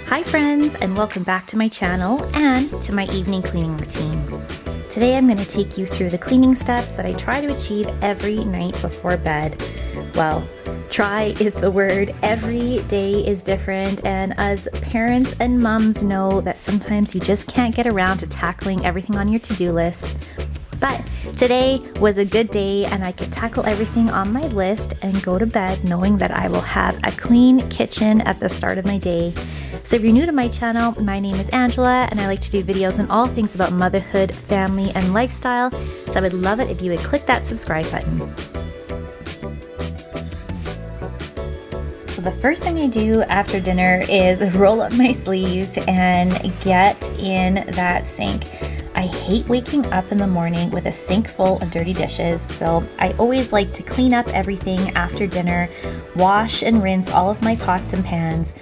Hi friends, and welcome back to my channel and to my evening cleaning routine. Today I'm going to take you through the cleaning steps that I try to achieve every night before bed. Well, try is the word. Every day is different, and as parents and moms know that sometimes you just can't get around to tackling everything on your to-do list. But today was a good day and I could tackle everything on my list and go to bed knowing that I will have a clean kitchen at the start of my day. So if you're new to my channel, my name is Angela and I like to do videos on all things about motherhood, family, and lifestyle. So I would love it if you would click that subscribe button. So the first thing I do after dinner is roll up my sleeves and get in that sink. I hate waking up in the morning with a sink full of dirty dishes, so I always like to clean up everything after dinner, wash and rinse all of my pots and pans.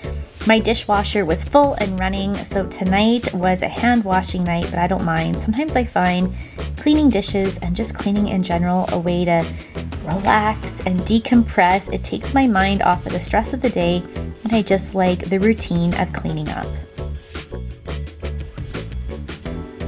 My dishwasher was full and running, so tonight was a hand washing night, but I don't mind. Sometimes I find cleaning dishes and just cleaning in general a way to relax and decompress. It takes my mind off of the stress of the day, and I just like the routine of cleaning up.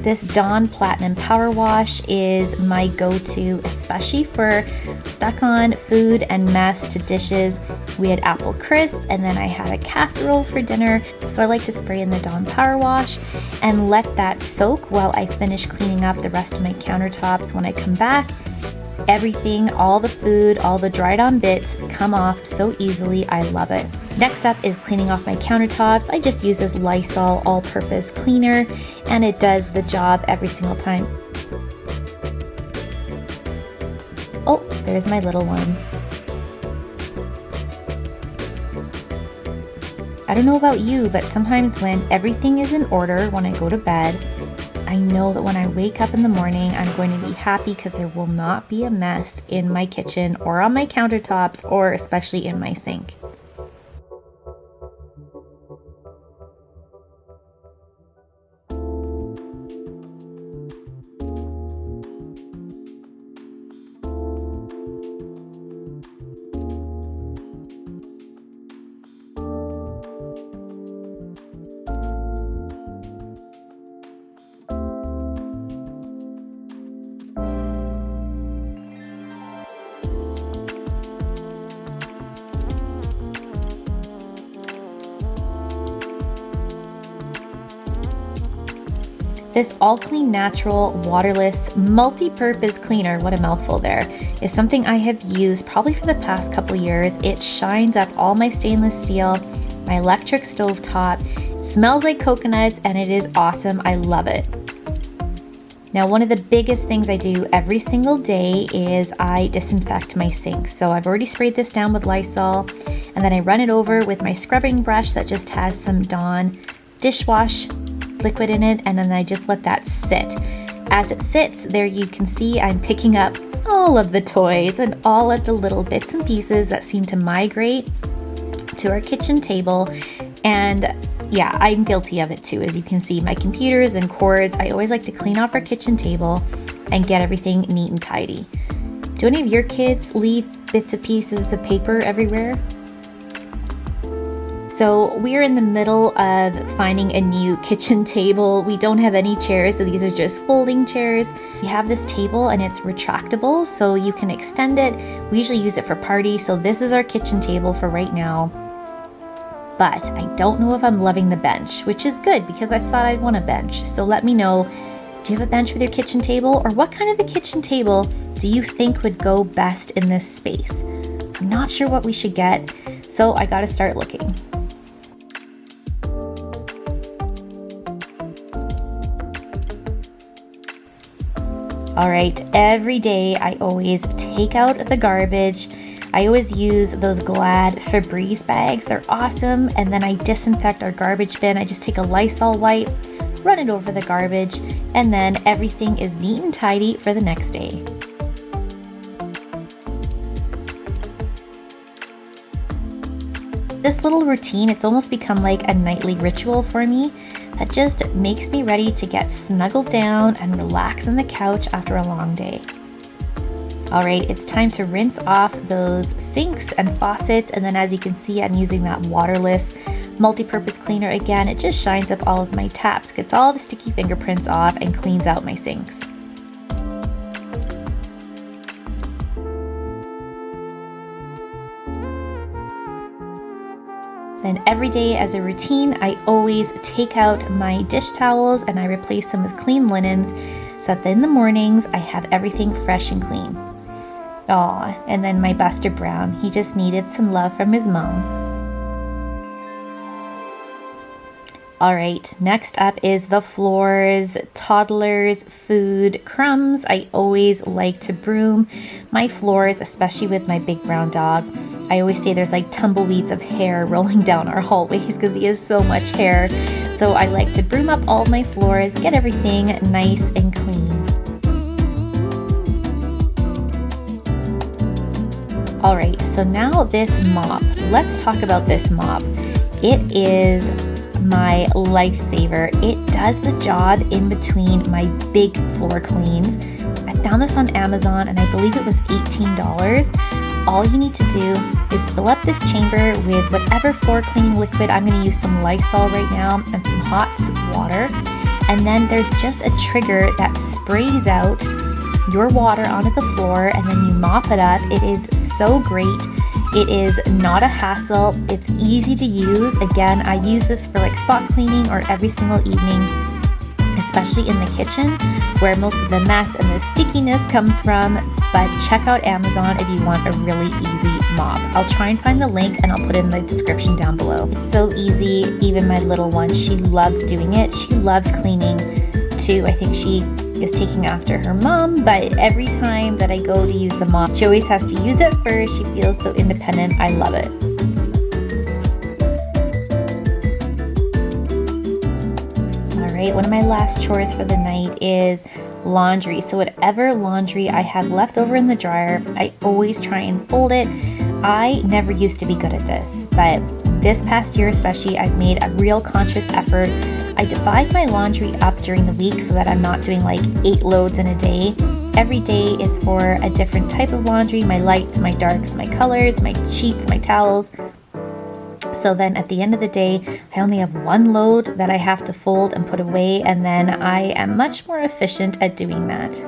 This Dawn Platinum Power Wash is my go-to, especially for stuck-on food and mess to dishes. We had apple crisp and then I had a casserole for dinner, so I like to spray in the Dawn Power Wash and let that soak while I finish cleaning up the rest of my countertops. When I come back, everything, all the food, all the dried on bits come off so easily. I love it. Next up is cleaning off my countertops. I just use this Lysol all-purpose cleaner and it does the job every single time. Oh, there's my little one. I don't know about you, but sometimes when everything is in order when I go to bed, I know that when I wake up in the morning, I'm going to be happy because there will not be a mess in my kitchen or on my countertops or especially in my sink. This All Clean Natural Waterless Multi-Purpose Cleaner, what a mouthful there, is something I have used probably for the past couple years. It shines up all my stainless steel, my electric stove top. It smells like coconuts and it is awesome. I love it. Now, one of the biggest things I do every single day is I disinfect my sink. So I've already sprayed this down with Lysol and then I run it over with my scrubbing brush that just has some Dawn dishwash liquid in it, and then I just let that sit. As it sits, there you can see I'm picking up all of the toys and all of the little bits and pieces that seem to migrate to our kitchen table. And yeah, I'm guilty of it too. As you can see, my computers and cords, I always like to clean off our kitchen table and get everything neat and tidy. Do any of your kids leave bits and pieces of paper everywhere? So we're in the middle of finding a new kitchen table. We don't have any chairs, so these are just folding chairs. We have this table and it's retractable, so you can extend it. We usually use it for parties, so this is our kitchen table for right now. But I don't know if I'm loving the bench, which is good because I thought I'd want a bench. So let me know, do you have a bench with your kitchen table? Or what kind of a kitchen table do you think would go best in this space? I'm not sure what we should get, so I gotta start looking. All right, every day I always take out the garbage. I always use those Glad Febreze bags. They're awesome. And then I disinfect our garbage bin. I just take a Lysol wipe, run it over the garbage, and then everything is neat and tidy for the next day. This little routine, it's almost become like a nightly ritual for me. That just makes me ready to get snuggled down and relax on the couch after a long day. All right, it's time to rinse off those sinks and faucets, and then as you can see, I'm using that waterless Multi-purpose cleaner, again, it just shines up all of my taps, gets all the sticky fingerprints off, and cleans out my sinks. Then every day as a routine, I always take out my dish towels and I replace them with clean linens so that in the mornings I have everything fresh and clean. Aw, and then my Buster Brown, he just needed some love from his mom. Alright, next up is the floors, toddlers, food, crumbs. I always like to broom my floors, especially with my big brown dog. I always say there's like tumbleweeds of hair rolling down our hallways because he has so much hair. So I like to broom up all my floors, get everything nice and clean. Alright, so now this mop. Let's talk about this mop. It is my lifesaver. It does the job in between my big floor cleans. I found this on Amazon and I believe it was $18. All you need to do is fill up this chamber with whatever floor cleaning liquid. I'm going to use some Lysol right now and some hot water. And then there's just a trigger that sprays out your water onto the floor and then you mop it up. It is so great. It is not a hassle. It's easy to use. Again, I use this for like spot cleaning or every single evening, especially in the kitchen where most of the mess and the stickiness comes from. But check out Amazon if you want a really easy mop. I'll try and find the link and I'll put it in the description down below. It's so easy. Even my little one, she loves doing it. She loves cleaning too. I think she is taking after her mom, but every time that I go to use the mop, she always has to use it first. She feels so independent. I love it. All right, one of my last chores for the night is laundry. So whatever laundry I have left over in the dryer, I always try and fold it. I never used to be good at this, but this past year especially, I've made a real conscious effort. I divide my laundry up during the week so that I'm not doing like 8 loads in a day. Every day is for a different type of laundry, my lights, my darks, my colors, my sheets, my towels. So then at the end of the day, I only have 1 load that I have to fold and put away, and then I am much more efficient at doing that.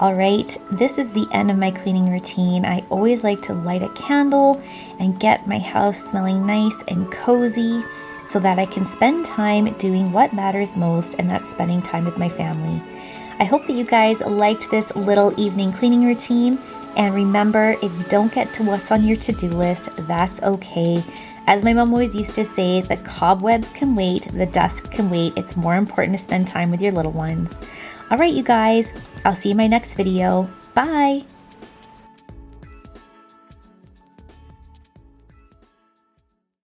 All right, this is the end of my cleaning routine. I always like to light a candle and get my house smelling nice and cozy so that I can spend time doing what matters most, and that's spending time with my family. I hope that you guys liked this little evening cleaning routine. And remember, if you don't get to what's on your to-do list, that's okay. As my mom always used to say, the cobwebs can wait, the dust can wait. It's more important to spend time with your little ones. All right, you guys, I'll see you in my next video. Bye.